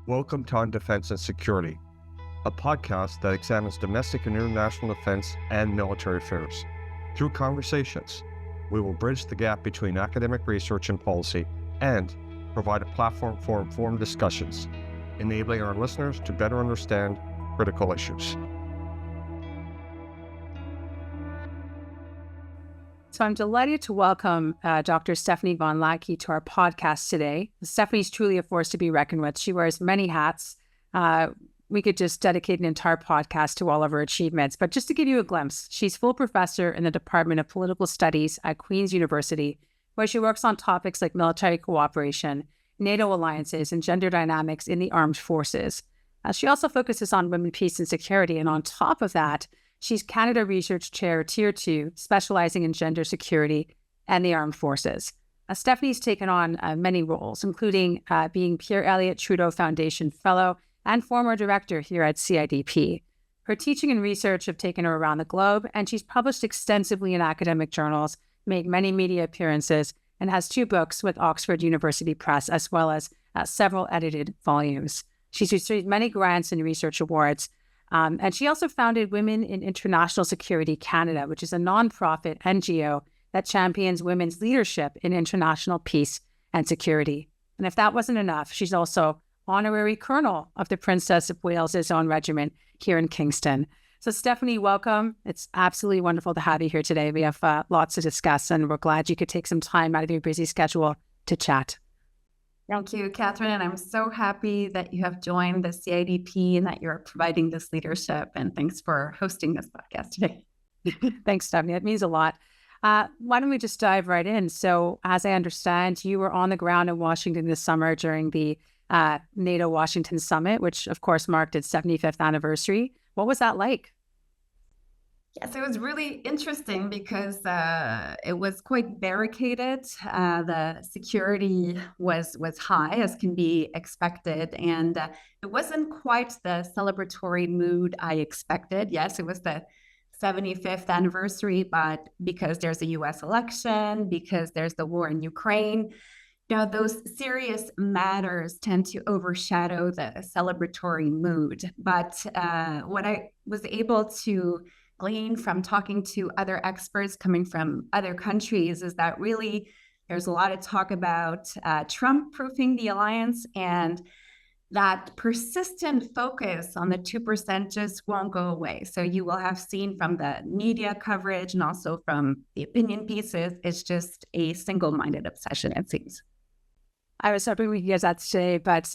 Welcome to On Defense and Security, a podcast that examines domestic and international defense and military affairs. Through conversations, we will bridge the gap between academic research and policy and provide a platform for informed discussions, enabling our listeners to better understand critical issues. So I'm delighted to welcome Dr. Stéfanie von Hlatky to our podcast today. Stephanie's truly a force to be reckoned with. She wears many hats. We could just dedicate an entire podcast to all of her achievements. But just to give you a glimpse, she's full professor in the Department of Political Studies at Queen's University, where she works on topics like military cooperation, NATO alliances, and gender dynamics in the armed forces. She also focuses on women, peace, and security. And on top of that, she's Canada Research Chair Tier 2, specializing in gender security and the armed forces. Stephanie's taken on many roles, including being Pierre Elliott Trudeau Foundation Fellow and former director here at CIDP. Her teaching and research have taken her around the globe, and she's published extensively in academic journals, made many media appearances, and has 2 books with Oxford University Press, as well as several edited volumes. She's received many grants and research awards. And she also founded Women in International Security Canada, which is a nonprofit NGO that champions women's leadership in international peace and security. And if that wasn't enough, she's also honorary colonel of the Princess of Wales' own regiment here in Kingston. So Stéfanie, welcome. It's absolutely wonderful to have you here today. We have lots to discuss, and we're glad you could take some time out of your busy schedule to chat. Thank you, Catherine. I'm so happy that you have joined the CIDP and that you're providing this leadership. And thanks for hosting this podcast today. Thanks, Stéfanie. It means a lot. Why don't we just dive right in? So as I understand, you were on the ground in Washington this summer during the NATO Washington Summit, which of course marked its 75th anniversary. What was that like? Yes, it was really interesting because it was quite barricaded. The security was high, as can be expected, and it wasn't quite the celebratory mood I expected. Yes, it was the 75th anniversary, but because there's a U.S. election, because there's the war in Ukraine, those serious matters tend to overshadow the celebratory mood. But what I was able to glean from talking to other experts coming from other countries is that really there's a lot of talk about Trump-proofing the alliance, and that persistent focus on the 2% just won't go away. So you will have seen from the media coverage and also from the opinion pieces, it's just a single-minded obsession, it seems. I was hoping we could get that today, but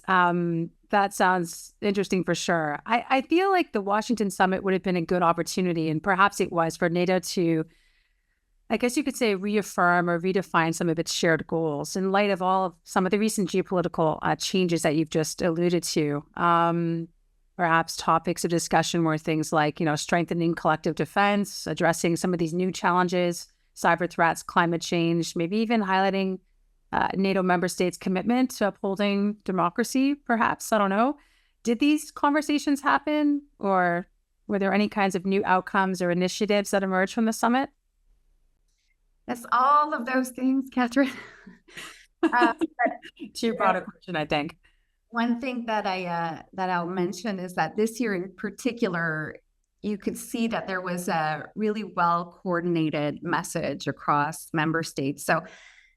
that sounds interesting for sure. I feel like the Washington Summit would have been a good opportunity, and perhaps it was, for NATO to, I guess you could say, reaffirm or redefine some of its shared goals in light of some of the recent geopolitical changes that you've just alluded to. Perhaps topics of discussion were things like, strengthening collective defense, addressing some of these new challenges, cyber threats, climate change, maybe even highlighting NATO member states' commitment to upholding democracy, perhaps. I don't know. Did these conversations happen, or were there any kinds of new outcomes or initiatives that emerged from the summit? Yes, all of those things, Catherine. To your broader question, I think. One thing that I'll mention is that this year in particular, you could see that there was a really well-coordinated message across member states. So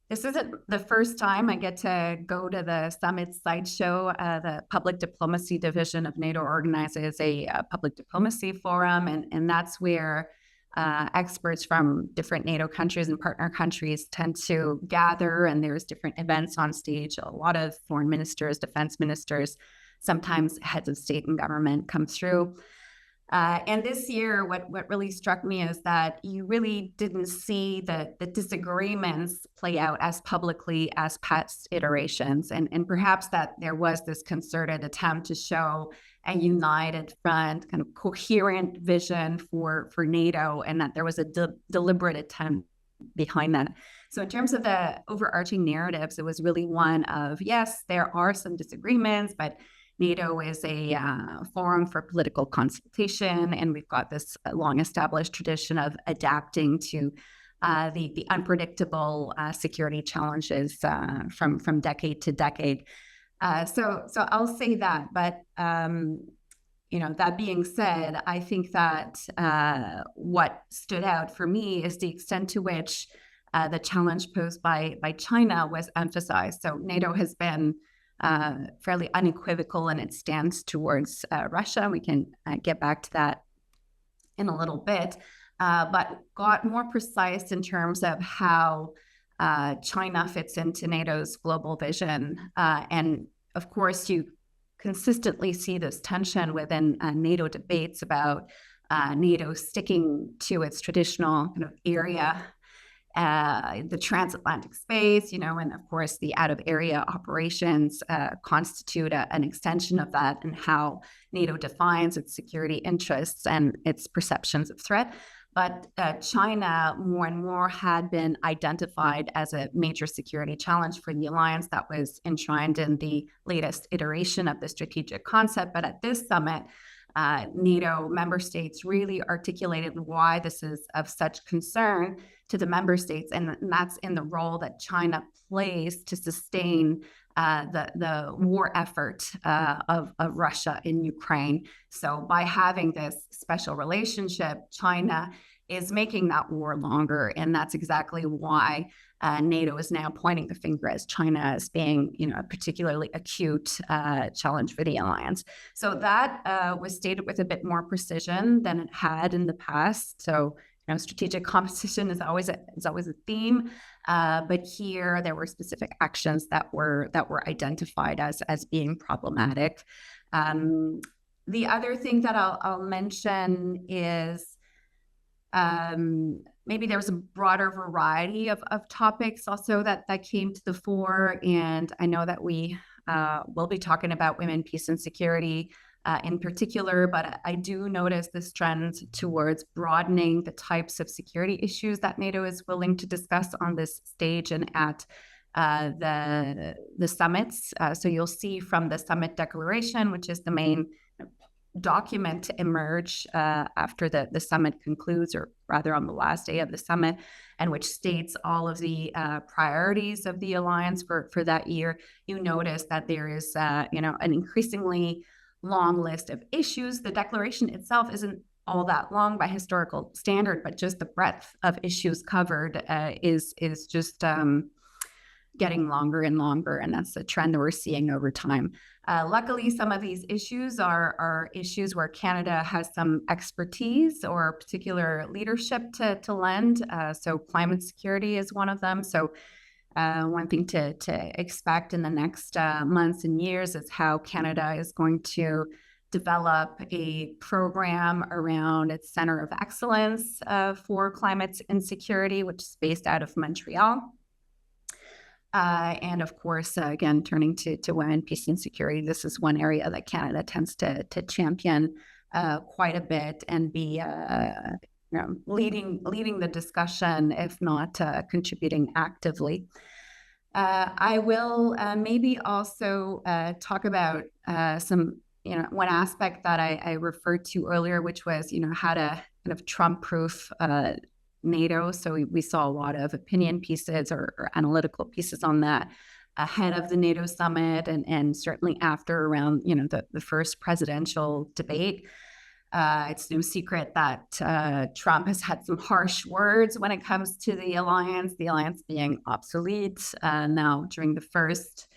this isn't the first time I get to go to the summit sideshow. The Public Diplomacy Division of NATO organizes a public diplomacy forum, and that's where experts from different NATO countries and partner countries tend to gather, and there's different events on stage. A lot of foreign ministers, defense ministers, sometimes heads of state and government come through. And this year, what really struck me is that you really didn't see the disagreements play out as publicly as past iterations. And perhaps that there was this concerted attempt to show a united front, kind of coherent vision for NATO, and that there was a deliberate attempt behind that. So in terms of the overarching narratives, it was really one of, yes, there are some disagreements, but NATO is a forum for political consultation, and we've got this long-established tradition of adapting to the unpredictable security challenges from decade to decade. So I'll say that. But that being said, I think that what stood out for me is the extent to which the challenge posed by China was emphasized. So NATO has been fairly unequivocal in its stance towards Russia. We can get back to that in a little bit, but got more precise in terms of how China fits into NATO's global vision. And of course, you consistently see this tension within NATO debates about NATO sticking to its traditional kind of area, the transatlantic space, and of course the out-of-area operations constitute an extension of that, and how NATO defines its security interests and its perceptions of threat. But China more and more had been identified as a major security challenge for the alliance that was enshrined in the latest iteration of the strategic concept. But at this summit, NATO member states really articulated why this is of such concern to the member states, and that's in the role that China plays to sustain the war effort of Russia in Ukraine. So by having this special relationship, China is making that war longer, and that's exactly why NATO is now pointing the finger as China as being, a particularly acute challenge for the alliance. So that was stated with a bit more precision than it had in the past. So, strategic competition is always a theme, but here there were specific actions that were identified as being problematic. The other thing that I'll mention is maybe there was a broader variety of topics also that came to the fore. And I know that we will be talking about women, peace, and security in particular, but I do notice this trend towards broadening the types of security issues that NATO is willing to discuss on this stage and at the summits. So you'll see from the summit declaration, which is the main document to emerge after the summit concludes, or rather on the last day of the summit, and which states all of the priorities of the alliance for that year. You notice that there is an increasingly long list of issues. The declaration itself isn't all that long by historical standard, but just the breadth of issues covered is just getting longer and longer, and that's the trend that we're seeing over time. Luckily, some of these issues are issues where Canada has some expertise or particular leadership to lend. So climate security is one of them. So one thing to expect in the next months and years is how Canada is going to develop a program around its Center of Excellence for Climate and Security, which is based out of Montreal. And of course, again, turning to women, peace, and security, this is one area that Canada tends to champion quite a bit and be leading the discussion, if not contributing actively. I will maybe also talk about some, one aspect that I referred to earlier, which was, how to kind of Trump-proof NATO. So we saw a lot of opinion pieces or analytical pieces on that ahead of the NATO summit, and certainly after, around the first presidential debate. It's no secret that Trump has had some harsh words when it comes to the alliance being obsolete. Now, during the first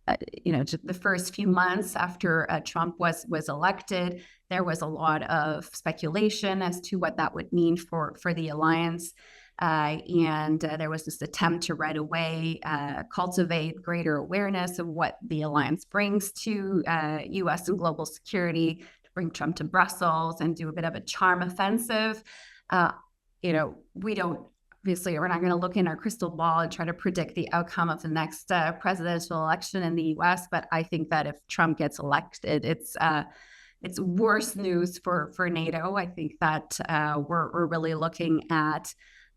the first few months after Trump was elected, there was a lot of speculation as to what that would mean for the alliance. And there was this attempt to right away cultivate greater awareness of what the alliance brings to U.S. and global security, to bring Trump to Brussels and do a bit of a charm offensive. We're not going to look in our crystal ball and try to predict the outcome of the next presidential election in the U.S. But I think that if Trump gets elected, it's worse news for NATO. I think that we're really looking at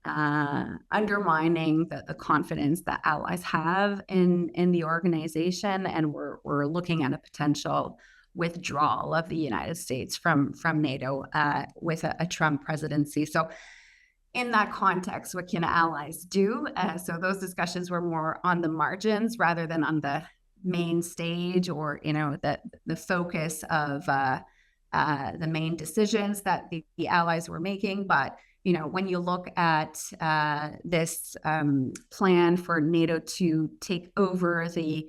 undermining the confidence that allies have in the organization, and we're looking at a potential withdrawal of the United States from NATO with a Trump presidency. So in that context, what can allies do? So those discussions were more on the margins rather than on the main stage, or the focus of the main decisions that the allies were making. But when you look at this plan for NATO to take over the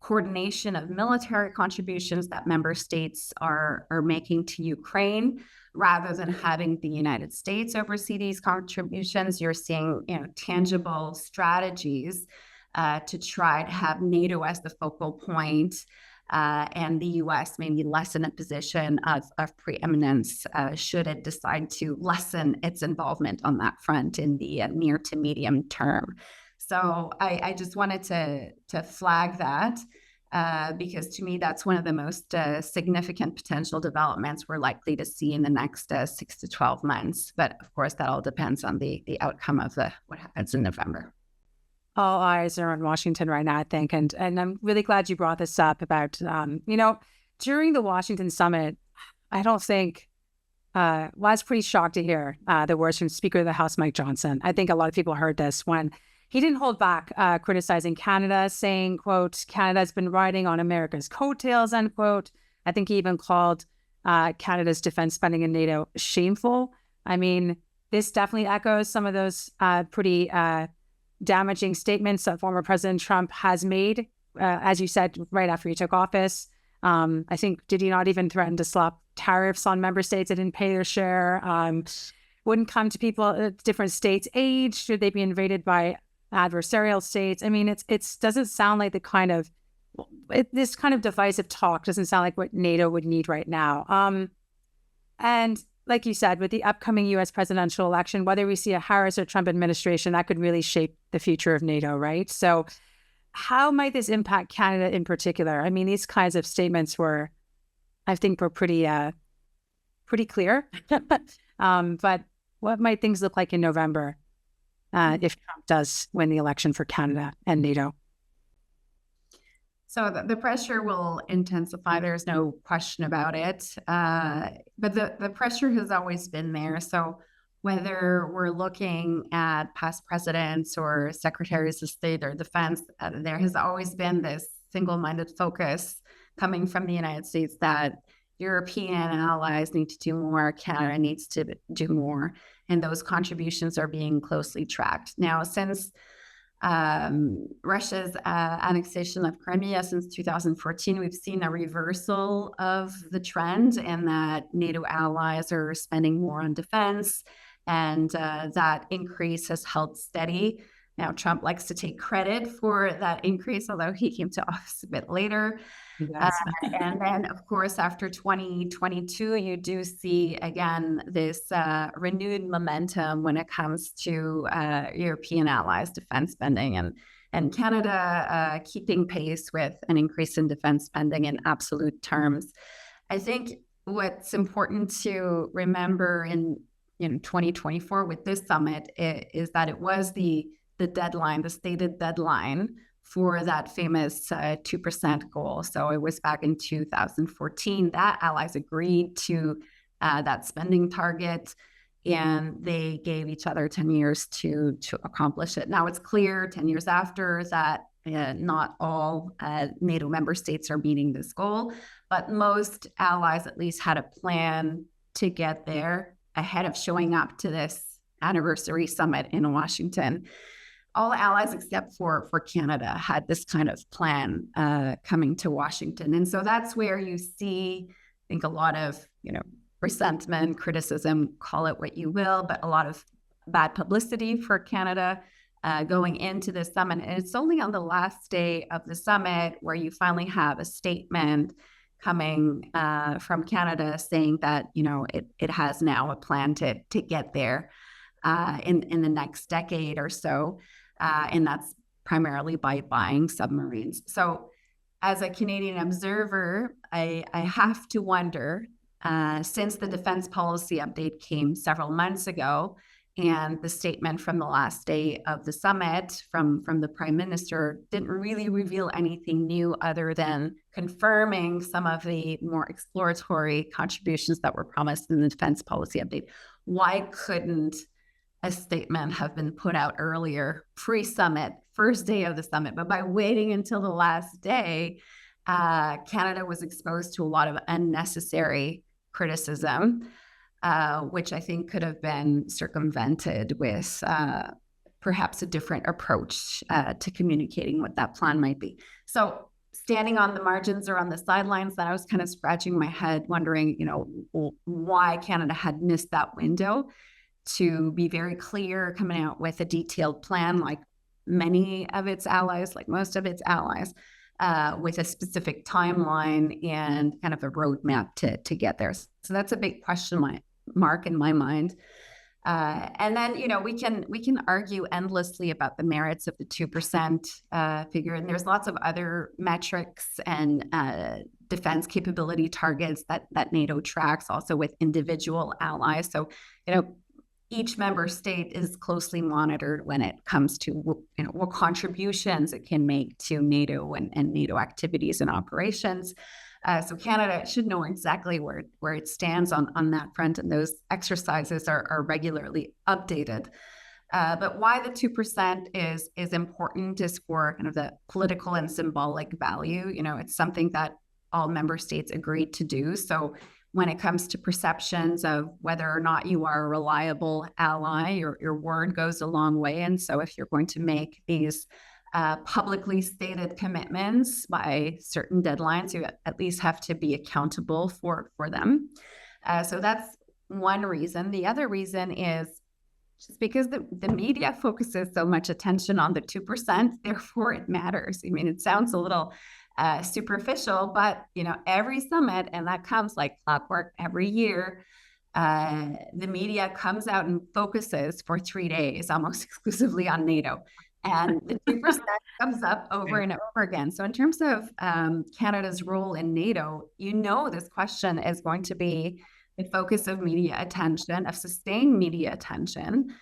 coordination of military contributions that member states are making to Ukraine, rather than having the United States oversee these contributions, you're seeing tangible strategies to try to have NATO as the focal point, and the U.S. maybe less in a position of preeminence should it decide to lessen its involvement on that front in the near to medium term. So I just wanted to flag that because to me, that's one of the most significant potential developments we're likely to see in the next 6 to 12 months. But of course, that all depends on the outcome of what happens in November. All eyes are on Washington right now, I think. And I'm really glad you brought this up about, during the Washington Summit, I don't think, I was pretty shocked to hear the words from Speaker of the House, Mike Johnson. I think a lot of people heard this when he didn't hold back criticizing Canada, saying, quote, Canada's been riding on America's coattails, unquote. I think he even called Canada's defense spending in NATO shameful. I mean, this definitely echoes some of those pretty damaging statements that former President Trump has made, as you said, right after he took office. I think, did he not even threaten to slap tariffs on member states that didn't pay their share? Wouldn't come to people at different states' age should they be invaded by adversarial states. I mean, it doesn't sound like this kind of divisive talk doesn't sound like what NATO would need right now. And like you said, with the upcoming U.S. presidential election, whether we see a Harris or Trump administration, that could really shape the future of NATO, right? So how might this impact Canada in particular? I mean, these kinds of statements were pretty clear. But what might things look like in November if Trump does win the election for Canada and NATO? So the pressure will intensify. There's no question about it. But the pressure has always been there. So whether we're looking at past presidents or secretaries of state or defense, there has always been this single-minded focus coming from the United States that European allies need to do more, Canada needs to do more, and those contributions are being closely tracked. Now, since Russia's annexation of Crimea since 2014, we've seen a reversal of the trend, and that NATO allies are spending more on defense, and that increase has held steady. Now, Trump likes to take credit for that increase, although he came to office a bit later. And then, of course, after 2022, you do see, again, this renewed momentum when it comes to European allies' defense spending, and Canada keeping pace with an increase in defense spending in absolute terms. I think what's important to remember in 2024 with this summit is that it was the deadline, the stated deadline for that famous 2% goal. So it was back in 2014 that allies agreed to that spending target, and they gave each other 10 years to accomplish it. Now it's clear 10 years after that not all NATO member states are meeting this goal, but most allies at least had a plan to get there ahead of showing up to this anniversary summit in Washington. All allies except for Canada had this kind of plan coming to Washington. And so that's where you see, I think, a lot of, resentment, criticism, call it what you will, but a lot of bad publicity for Canada going into the summit. And it's only on the last day of the summit where you finally have a statement coming from Canada saying that, it has now a plan to get there in the next decade or so. And that's primarily by buying submarines. So as a Canadian observer, I have to wonder, since the defense policy update came several months ago, and the statement from the last day of the summit from the Prime Minister didn't really reveal anything new other than confirming some of the more exploratory contributions that were promised in the defense policy update. Why couldn't a statement have been put out earlier, pre-summit, first day of the summit. But by waiting until the last day, Canada was exposed to a lot of unnecessary criticism, which I think could have been circumvented with perhaps a different approach to communicating what that plan might be. So standing on the margins or on the sidelines, that I was kind of scratching my head, wondering, why Canada had missed that window to be very clear, coming out with a detailed plan, like many of its allies, like most of its allies, with a specific timeline and kind of a roadmap to get there. So that's a big question mark in my mind. And then, we can argue endlessly about the merits of the 2% figure. And there's lots of other metrics and defense capability targets that NATO tracks also with individual allies. So, each member state is closely monitored when it comes to what contributions it can make to NATO and NATO activities and operations. So Canada should know exactly where it stands on that front, and those exercises are regularly updated. But why the 2% is important is for kind of the political and symbolic value. It's something that all member states agreed to do. So when it comes to perceptions of whether or not you are a reliable ally, your word goes a long way. And so if you're going to make these publicly stated commitments by certain deadlines, you at least have to be accountable for them. So that's one reason. The other reason is just because the media focuses so much attention on the 2%, therefore it matters. I mean, it sounds a little superficial, but every summit, and that comes like clockwork every year, the media comes out and focuses for 3 days almost exclusively on NATO. And the 2% comes up over and over again. So in terms of Canada's role in NATO, this question is going to be the focus of media attention, of sustained media attention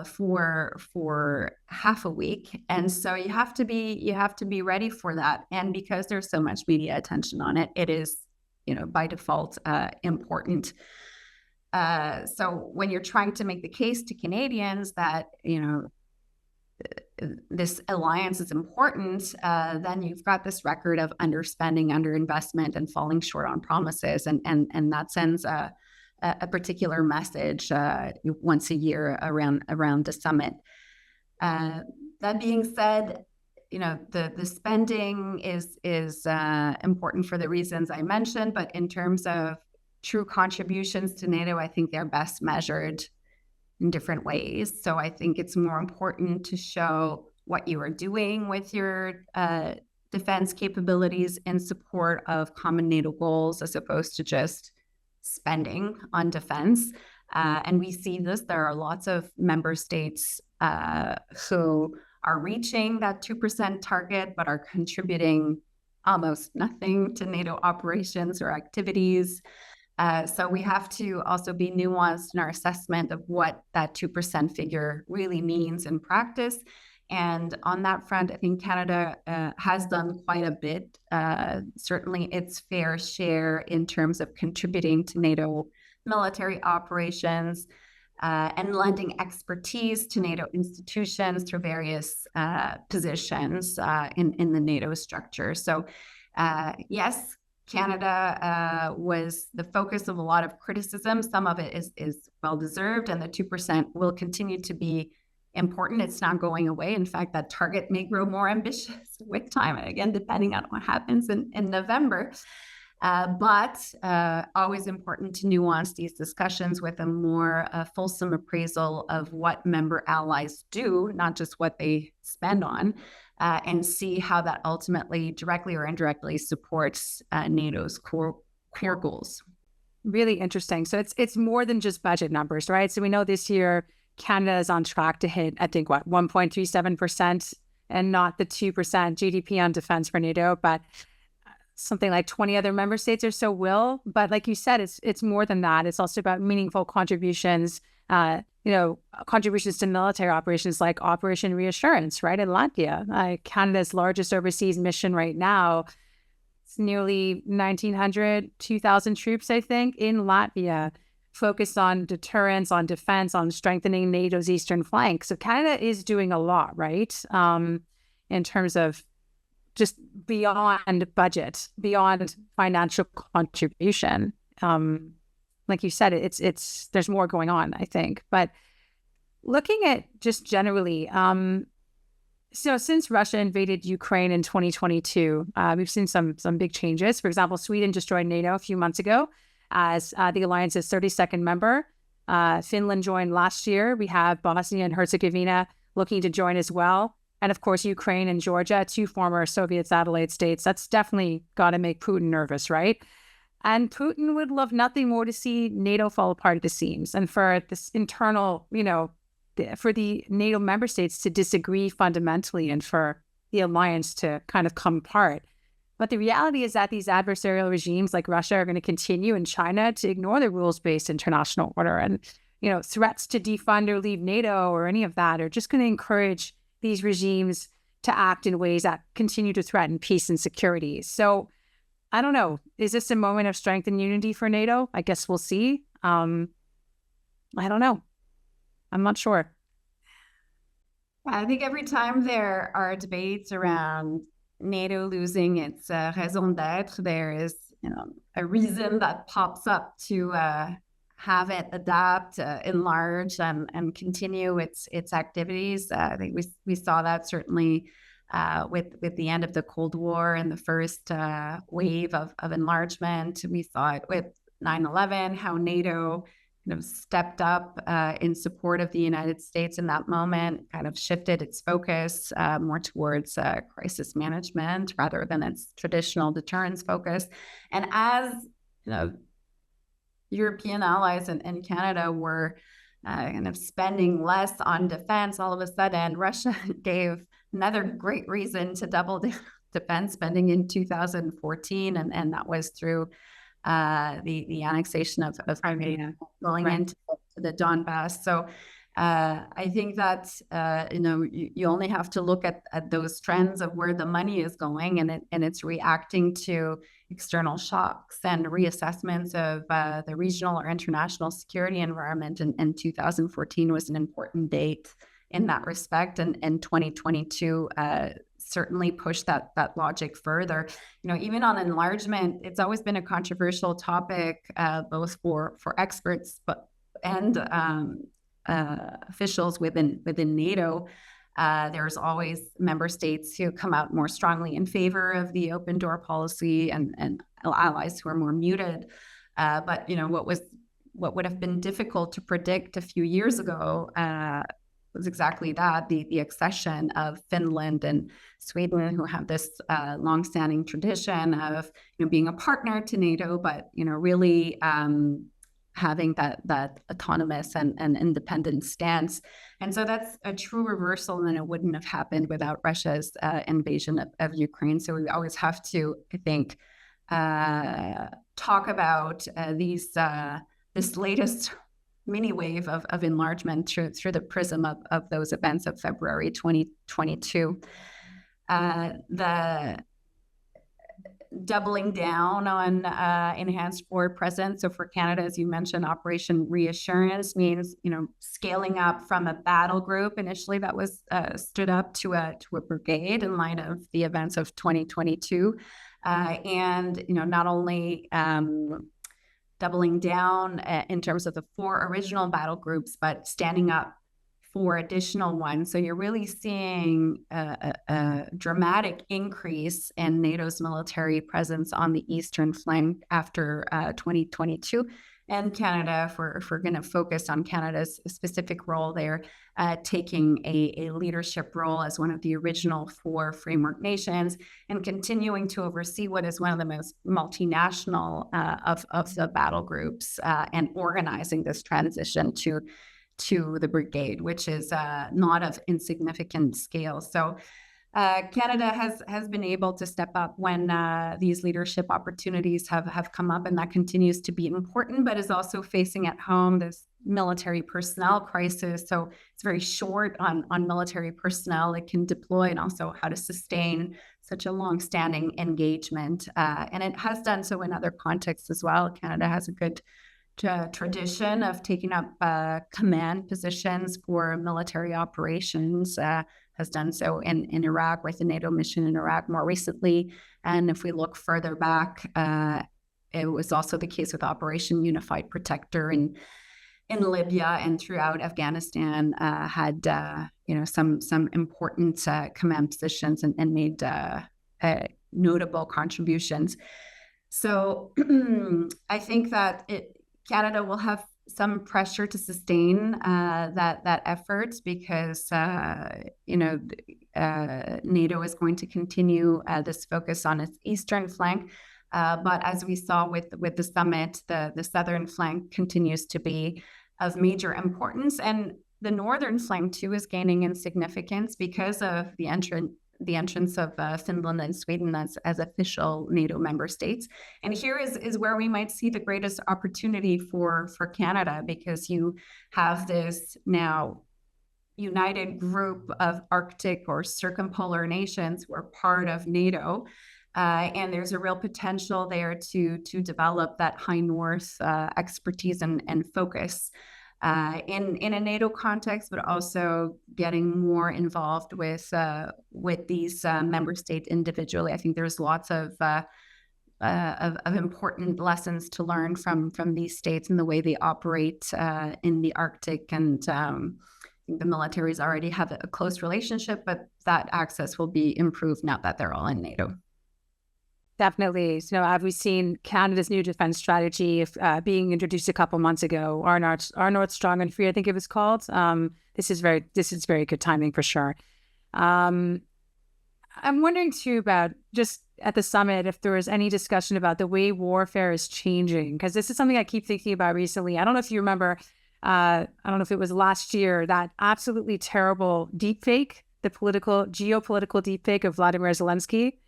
for half a week. And so you have to be ready for that. And because there's so much media attention on it, it is, by default, important. So when you're trying to make the case to Canadians that, this alliance is important, then you've got this record of underspending, underinvestment, and falling short on promises. And that sends a particular message once a year around the summit. That being said, the spending is important for the reasons I mentioned, but in terms of true contributions to NATO, I think they're best measured in different ways. So I think it's more important to show what you are doing with your defense capabilities in support of common NATO goals, as opposed to just spending on defense. And we see this. There are lots of member states who are reaching that 2% target, but are contributing almost nothing to NATO operations or activities. So we have to also be nuanced in our assessment of what that 2% figure really means in practice. And on that front, I think Canada has done quite a bit, certainly its fair share in terms of contributing to NATO military operations and lending expertise to NATO institutions through various positions in the NATO structure. So yes, Canada was the focus of a lot of criticism. Some of it is well-deserved, and the 2% will continue to be important. It's not going away. In fact, that target may grow more ambitious with time, again, depending on what happens in November. But always important to nuance these discussions with a more fulsome appraisal of what member allies do, not just what they spend on, and see how that ultimately, directly or indirectly, supports NATO's core goals. Really interesting. So it's more than just budget numbers, right? So we know this year Canada is on track to hit, I think, 1.37%, and not the 2% GDP on defense for NATO, but something like 20 other member states or so will. But like you said, it's more than that. It's also about meaningful contributions, contributions to military operations like Operation Reassurance, right, in Latvia. Canada's largest overseas mission right now, it's nearly 1,900, 2,000 troops, I think, in Latvia. focused on deterrence, on defense, on strengthening NATO's eastern flank. So Canada is doing a lot, right? In terms of just beyond budget, beyond financial contribution. Like you said, it's there's more going on, I think. But looking at just generally, so since Russia invaded Ukraine in 2022, we've seen some big changes. For example, Sweden just joined NATO a few months ago as the alliance's 32nd member. Finland joined last year. We have Bosnia and Herzegovina looking to join as well. And of course, Ukraine and Georgia, 2 former Soviet satellite states. That's definitely got to make Putin nervous, right? And Putin would love nothing more to see NATO fall apart at the seams and for this internal, for the NATO member states to disagree fundamentally and for the alliance to kind of come apart. But the reality is that these adversarial regimes like Russia are going to continue in China to ignore the rules-based international order. And, threats to defund or leave NATO or any of that are just going to encourage these regimes to act in ways that continue to threaten peace and security. So I don't know. Is this a moment of strength and unity for NATO? I guess we'll see. I don't know. I'm not sure. I think every time there are debates around NATO losing its raison d'être, there is a reason that pops up to have it adapt, enlarge, and continue its activities. I think we saw that certainly with the end of the Cold War and the first wave of enlargement. We saw it with 9/11, how NATO stepped up in support of the United States in that moment, kind of shifted its focus more towards crisis management rather than its traditional deterrence focus. And as European allies and Canada were kind of spending less on defense, all of a sudden Russia gave another great reason to double defense spending in 2014, and that was through the annexation of Crimea, going into the Donbass. So I think that you only have to look at those trends of where the money is going, and it's reacting to external shocks and reassessments of the regional or international security environment. And 2014 was an important date in that respect, and 2022 certainly pushed that logic further. Even on enlargement, it's always been a controversial topic, both for experts and officials within NATO. There's always member states who come out more strongly in favor of the open door policy, and allies who are more muted. But what would have been difficult to predict a few years ago was exactly that, the accession of Finland and Sweden, who have this longstanding tradition of being a partner to NATO, but really having that autonomous and independent stance. And so that's a true reversal, and it wouldn't have happened without Russia's invasion of Ukraine. So we always have to, I think, talk about this latest mini wave of enlargement through the prism of those events of February 2022. The doubling down on enhanced forward presence. So for Canada, as you mentioned, Operation Reassurance means scaling up from a battle group initially that was stood up to a brigade in light of the events of 2022, and not only doubling down in terms of the 4 original battle groups, but standing up 4 additional ones. So you're really seeing a dramatic increase in NATO's military presence on the eastern flank after 2022. And Canada, if we're going to focus on Canada's specific role there, taking a leadership role as one of the original 4 framework nations, and continuing to oversee what is one of the most multinational of the battle groups, and organizing this transition to the brigade, which is not of insignificant scale. So Canada has been able to step up when these leadership opportunities have come up, and that continues to be important, but is also facing at home this military personnel crisis. So it's very short on military personnel it can deploy, and also how to sustain such a long-standing engagement. And it has done so in other contexts as well. Canada has a good tradition of taking up command positions for military operations, has done so in Iraq with the NATO mission in Iraq more recently. And if we look further back, it was also the case with Operation Unified Protector in Libya and throughout Afghanistan, had some important command positions and made notable contributions. So I think that Canada will have some pressure to sustain that effort because NATO is going to continue this focus on its eastern flank. But as we saw with the summit, the southern flank continues to be of major importance, and the northern flank too is gaining in significance because of the entrance of Finland and Sweden as official NATO member states. And here is where we might see the greatest opportunity for Canada, because you have this now united group of Arctic or circumpolar nations who are part of NATO. And there's a real potential there to develop that high north expertise and focus in a NATO context, but also getting more involved with these member states individually. I think there's lots of important lessons to learn from these states and the way they operate in the Arctic. And the militaries already have a close relationship, but that access will be improved now that they're all in NATO. Definitely. So have we seen Canada's new defense strategy being introduced a couple months ago? Our North Strong and Free, I think it was called. This is very good timing for sure. I'm wondering too about just at the summit if there was any discussion about the way warfare is changing, because this is something I keep thinking about recently. I don't know if you remember. I don't know if it was last year, that absolutely terrible deepfake, the geopolitical deepfake of Vladimir Zelensky.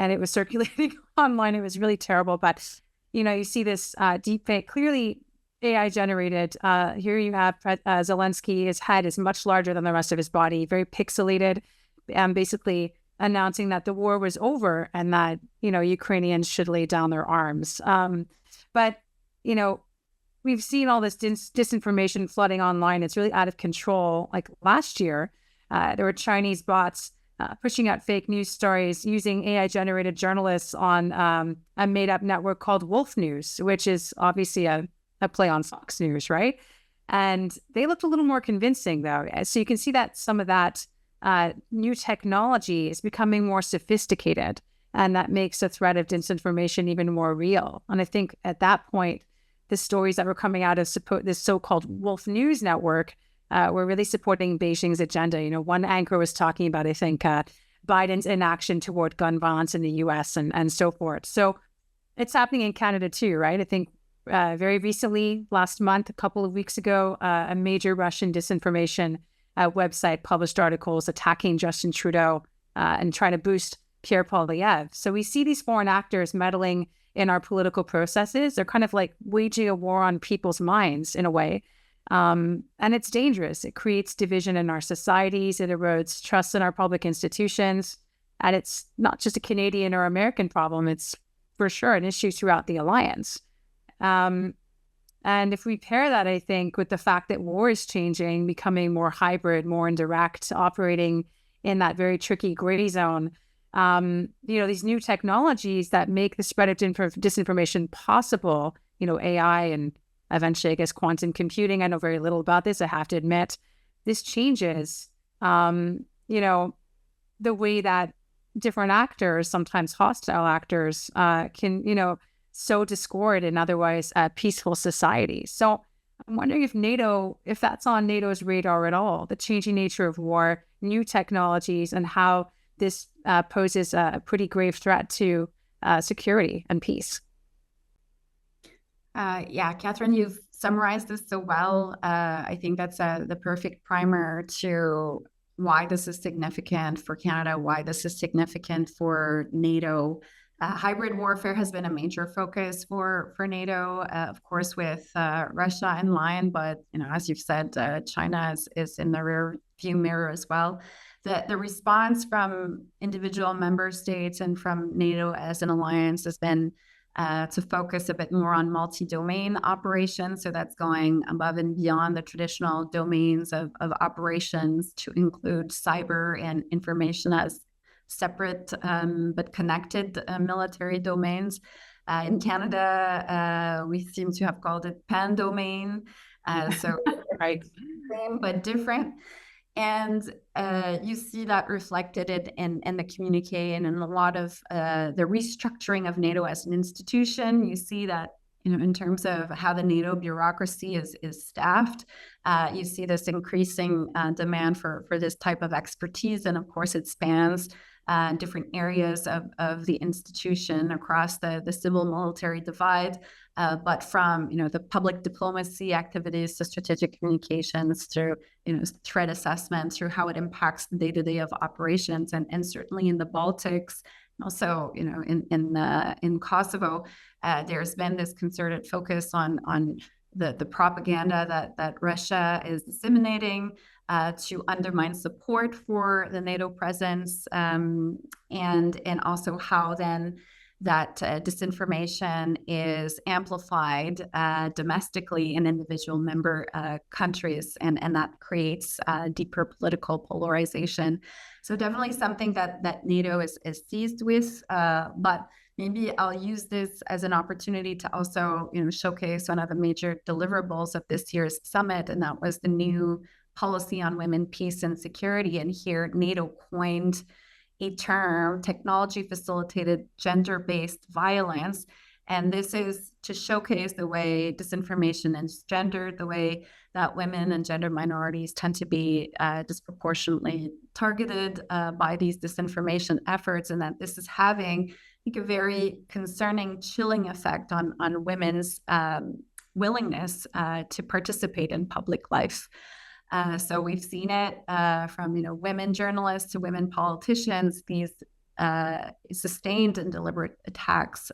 And it was circulating online. It was really terrible. But, you see this deepfake, clearly AI generated. Here you have Zelensky. His head is much larger than the rest of his body, very pixelated, basically announcing that the war was over and that, Ukrainians should lay down their arms. But, we've seen all this disinformation flooding online. It's really out of control. Like last year, there were Chinese bots pushing out fake news stories using AI-generated journalists on a made-up network called Wolf News, which is obviously a play on Fox News, right? And they looked a little more convincing, though. So you can see that some of that new technology is becoming more sophisticated, and that makes the threat of disinformation even more real. And I think at that point, the stories that were coming out of this so-called Wolf News network were really supporting Beijing's agenda. One anchor was talking about, I think, Biden's inaction toward gun violence in the U.S. and so forth. So it's happening in Canada too, right? I think very recently, last month, a couple of weeks ago, a major Russian disinformation website published articles attacking Justin Trudeau and trying to boost Pierre Poilievre. So we see these foreign actors meddling in our political processes. They're kind of like waging a war on people's minds in a way. And it's dangerous. It creates division in our societies. It erodes trust in our public institutions. And it's not just a Canadian or American problem. It's for sure an issue throughout the alliance. And if we pair that, I think, with the fact that war is changing, becoming more hybrid, more indirect, operating in that very tricky gray zone, these new technologies that make the spread of disinformation possible, AI and eventually, I guess, quantum computing. I know very little about this, I have to admit. This changes, the way that different actors, sometimes hostile actors, can, sow discord in otherwise peaceful societies. So I'm wondering if that's on NATO's radar at all, the changing nature of war, new technologies, and how this poses a pretty grave threat to security and peace. Yeah, Katherine, you've summarized this so well. I think that's the perfect primer to why this is significant for Canada, why this is significant for NATO. Hybrid warfare has been a major focus for NATO, of course, with Russia in line. But, as you've said, China is in the rear view mirror as well. The response from individual member states and from NATO as an alliance has been to focus a bit more on multi-domain operations. So that's going above and beyond the traditional domains of operations to include cyber and information as separate but connected military domains. In Canada, we seem to have called it pan-domain. So Right. same but different. And you see that reflected in the communique and in a lot of the restructuring of NATO as an institution. You see that, in terms of how the NATO bureaucracy is staffed, you see this increasing demand for this type of expertise. And of course, it spans different areas of the institution across the civil military divide, but from the public diplomacy activities to strategic communications through threat assessment, through how it impacts the day-to-day of operations, and certainly in the Baltics, also in Kosovo, there's been this concerted focus on the propaganda that Russia is disseminating to undermine support for the NATO presence, and also how then that disinformation is amplified domestically in individual member countries, and that creates deeper political polarization. So definitely something that NATO is seized with, but maybe I'll use this as an opportunity to also showcase one of the major deliverables of this year's summit, and that was the new policy on women, peace, and security. And here NATO coined a term, technology-facilitated gender-based violence. And this is to showcase the way disinformation is gendered, the way that women and gender minorities tend to be disproportionately targeted by these disinformation efforts, and that this is having, I think, a very concerning, chilling effect on women's willingness to participate in public life. So we've seen it from women journalists to women politicians, these sustained and deliberate attacks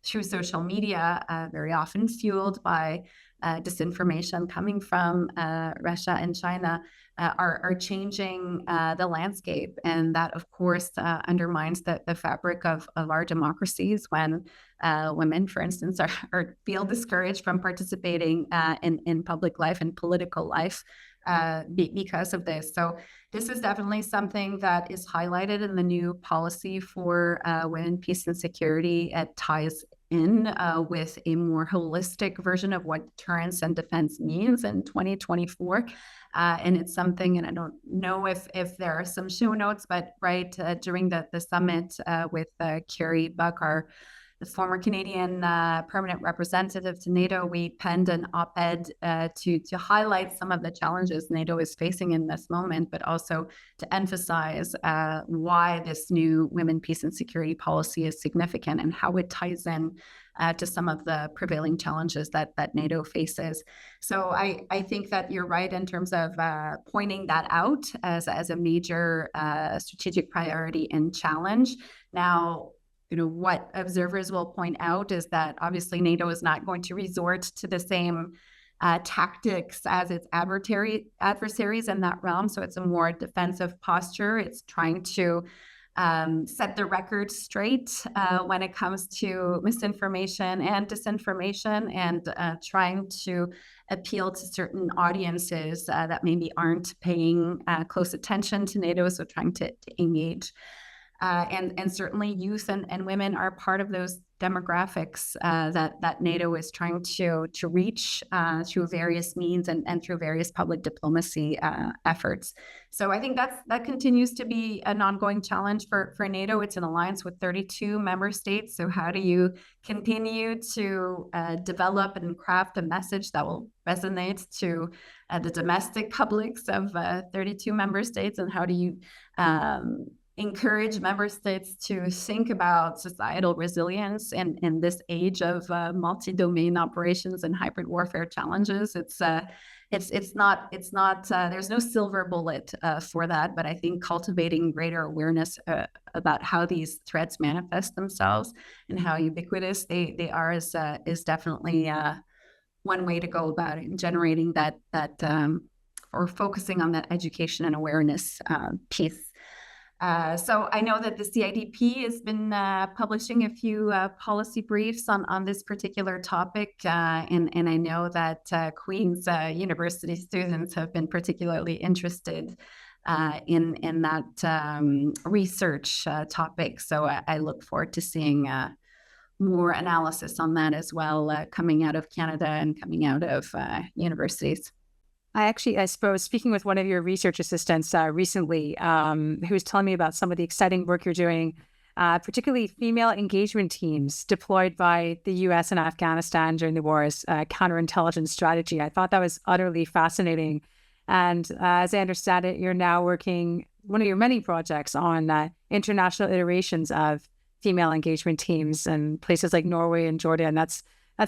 through social media, very often fueled by disinformation coming from Russia and China, are changing the landscape. And that, of course, undermines the fabric of our democracies when women, for instance, feel discouraged from participating in public life and political life because of this. So this is definitely something that is highlighted in the new policy for women, peace, and security. It ties in with a more holistic version of what deterrence and defense means in 2024. And it's something, and I don't know if there are some show notes, but during the summit with Carrie Buck, the former Canadian permanent representative to NATO, we penned an op-ed to highlight some of the challenges NATO is facing in this moment, but also to emphasize why this new women, peace, and security policy is significant and how it ties in to some of the prevailing challenges that NATO faces. So I think that you're right in terms of pointing that out as a major strategic priority and challenge. Now, what observers will point out is that obviously NATO is not going to resort to the same tactics as its adversaries in that realm. So it's a more defensive posture. It's trying to set the record straight when it comes to misinformation and disinformation, and trying to appeal to certain audiences that maybe aren't paying close attention to NATO, so trying to engage. And certainly youth and women are part of those demographics that NATO is trying to reach through various means and through various public diplomacy efforts. So I think that continues to be an ongoing challenge for NATO. It's an alliance with 32 member states. So how do you continue to develop and craft a message that will resonate to the domestic publics of 32 member states? And how do you encourage member states to think about societal resilience in this age of multi-domain operations and hybrid warfare challenges? It's not there's no silver bullet for that, but I think cultivating greater awareness about how these threats manifest themselves and how ubiquitous they are is definitely one way to go about it, and generating that or focusing on that education and awareness piece. So I know that the CIDP has been publishing a few policy briefs on this particular topic, and I know that Queen's University students have been particularly interested in that research topic. So I look forward to seeing more analysis on that as well, coming out of Canada and coming out of universities. I suppose, speaking with one of your research assistants recently, who was telling me about some of the exciting work you're doing, particularly female engagement teams deployed by the U.S. and Afghanistan during the war as counterintelligence strategy. I thought that was utterly fascinating. And as I understand it, you're now working one of your many projects on international iterations of female engagement teams in places like Norway and Jordan. That's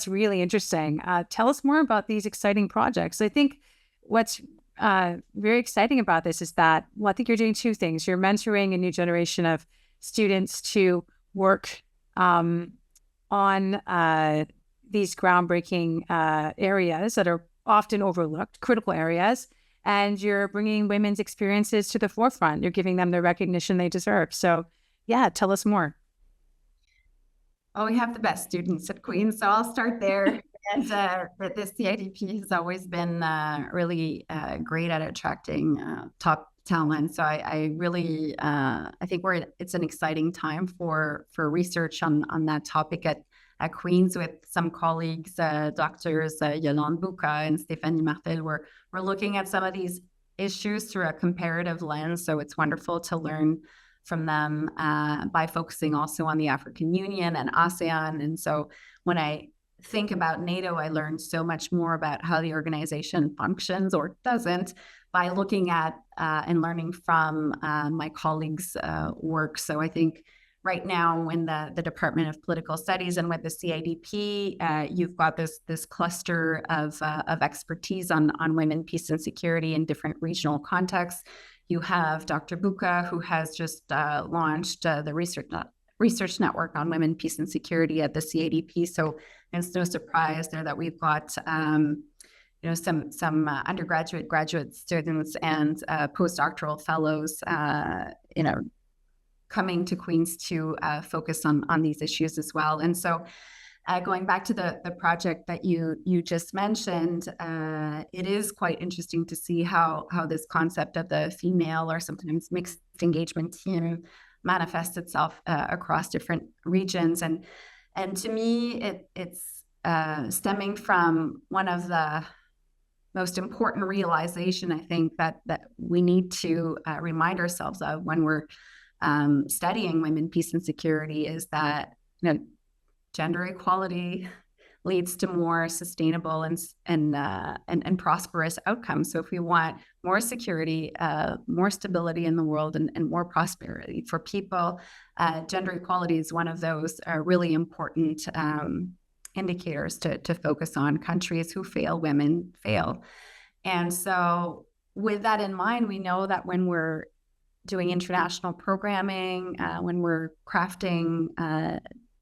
really interesting. Tell us more about these exciting projects. I think what's very exciting about this is that, well, I think you're doing two things. You're mentoring a new generation of students to work on these groundbreaking areas that are often overlooked, critical areas, and you're bringing women's experiences to the forefront. You're giving them the recognition they deserve. So, yeah, tell us more. Oh, we have the best students at Queen, so I'll start there. And the CIDP has always been really great at attracting top talent. So I really I think it's an exciting time for research on that topic at Queen's with some colleagues, doctors Yolande Buca and Stéfanie Martel. We're looking at some of these issues through a comparative lens. So it's wonderful to learn from them by focusing also on the African Union and ASEAN. And so when I think about NATO, I learned so much more about how the organization functions or doesn't by looking at and learning from my colleagues' work. So I think right now in the Department of Political Studies and with the CIDP, you've got this cluster of expertise on women, peace, and security in different regional contexts. You have Dr. Buca, who has just launched the research network on women, peace, and security at the CIDP. So it's no surprise there that we've got some undergraduate, graduate students, and postdoctoral fellows, coming to Queen's to focus on these issues as well. And so, going back to the project that you just mentioned, it is quite interesting to see how this concept of the female or sometimes mixed engagement team manifests itself across different regions. And to me, it's stemming from one of the most important realization, I think, that we need to remind ourselves of when we're studying women, peace, and security, is that gender equality leads to more sustainable and prosperous outcomes. So if we want more security, more stability in the world, and more prosperity for people, gender equality is one of those really important indicators to focus on. Countries who fail women fail. And so with that in mind, we know that when we're doing international programming, when we're crafting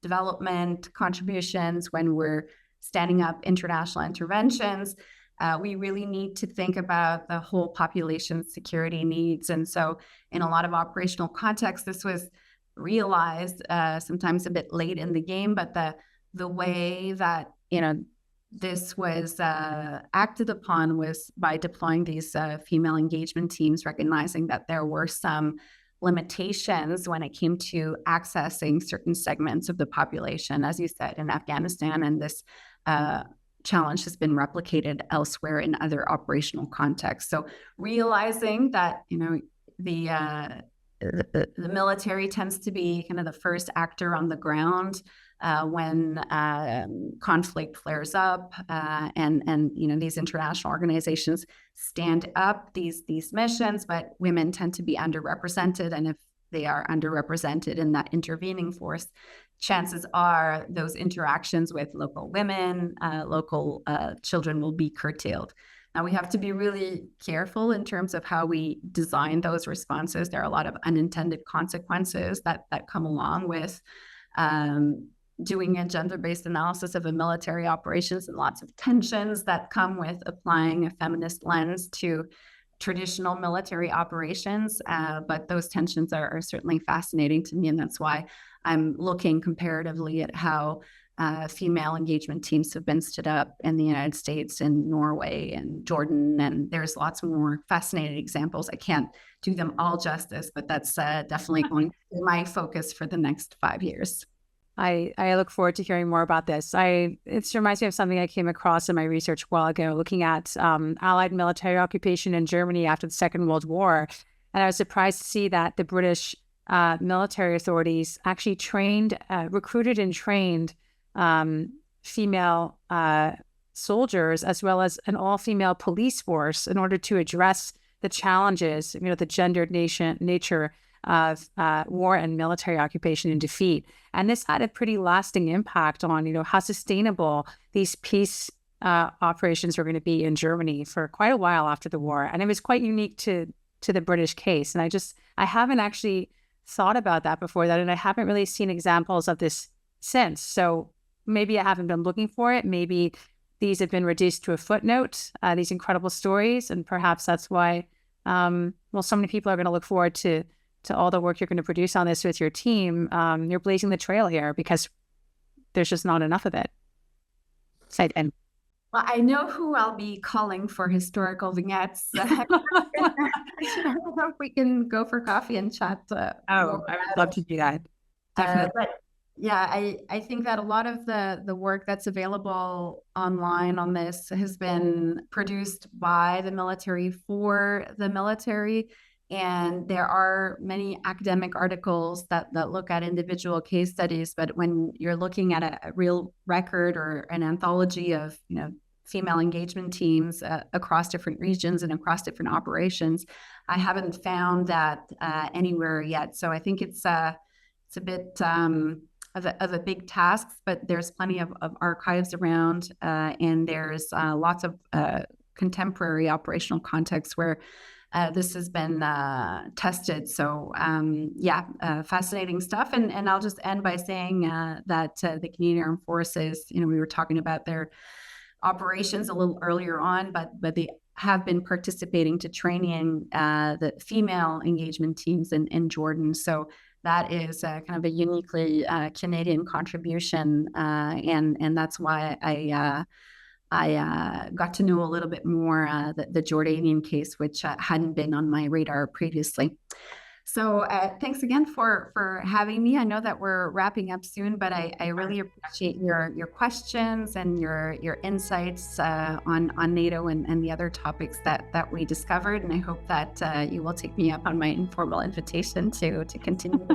development contributions, when we're standing up international interventions, we really need to think about the whole population's security needs. And so in a lot of operational contexts, this was realized sometimes a bit late in the game, but the way that this was acted upon was by deploying these female engagement teams, recognizing that there were some limitations when it came to accessing certain segments of the population, as you said, in Afghanistan. And this challenge has been replicated elsewhere in other operational contexts. So realizing that, the military tends to be kind of the first actor on the ground when conflict flares up, and these international organizations stand up these missions, but women tend to be underrepresented, and if they are underrepresented in that intervening force, chances are those interactions with local women, local children will be curtailed. Now, we have to be really careful in terms of how we design those responses. There are a lot of unintended consequences that come along with doing a gender-based analysis of a military operations, and lots of tensions that come with applying a feminist lens to traditional military operations, but those tensions are certainly fascinating to me, and that's why I'm looking comparatively at how female engagement teams have been stood up in the United States and Norway and Jordan, and there's lots more fascinating examples. I can't do them all justice, but that's definitely going to be my focus for the next 5 years. I look forward to hearing more about this. It reminds me of something I came across in my research a while ago, looking at Allied military occupation in Germany after the Second World War. And I was surprised to see that the British military authorities actually recruited and trained female soldiers, as well as an all-female police force, in order to address the challenges, the gendered nature of war and military occupation and defeat. And this had a pretty lasting impact on, how sustainable these peace operations were going to be in Germany for quite a while after the war. And it was quite unique to the British case. And I haven't actually thought about that before that, and I haven't really seen examples of this since. So maybe I haven't been looking for it. Maybe these have been reduced to a footnote, these incredible stories, and perhaps that's why, so many people are going to look forward to all the work you're going to produce on this with your team. You're blazing the trail here because there's just not enough of it. And well, I know who I'll be calling for historical vignettes. I don't know if we can go for coffee and chat. I would love to do that. Definitely. But yeah, I think that a lot of the work that's available online on this has been produced by the military for the military. And there are many academic articles that look at individual case studies, but when you're looking at a real record or an anthology of, female engagement teams across different regions and across different operations, I haven't found that anywhere yet. So I think it's a bit of a big task, but there's plenty of archives around, and there's lots of contemporary operational contexts where this has been tested. So fascinating stuff. And I'll just end by saying that the Canadian Armed Forces, we were talking about their operations a little earlier on, but they have been participating to training the female engagement teams in Jordan. So that is kind of a uniquely Canadian contribution. And that's why I got to know a little bit more the Jordanian case, which hadn't been on my radar previously. So thanks again for having me. I know that we're wrapping up soon, but I really appreciate your questions and your insights on NATO and the other topics that we discovered. And I hope that you will take me up on my informal invitation to continue.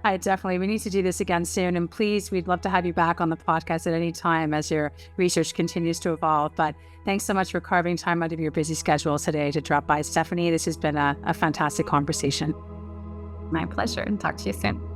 We need to do this again soon. And please, we'd love to have you back on the podcast at any time as your research continues to evolve. But thanks so much for carving time out of your busy schedule today to drop by, Stéfanie. This has been a fantastic conversation. My pleasure, and talk to you soon.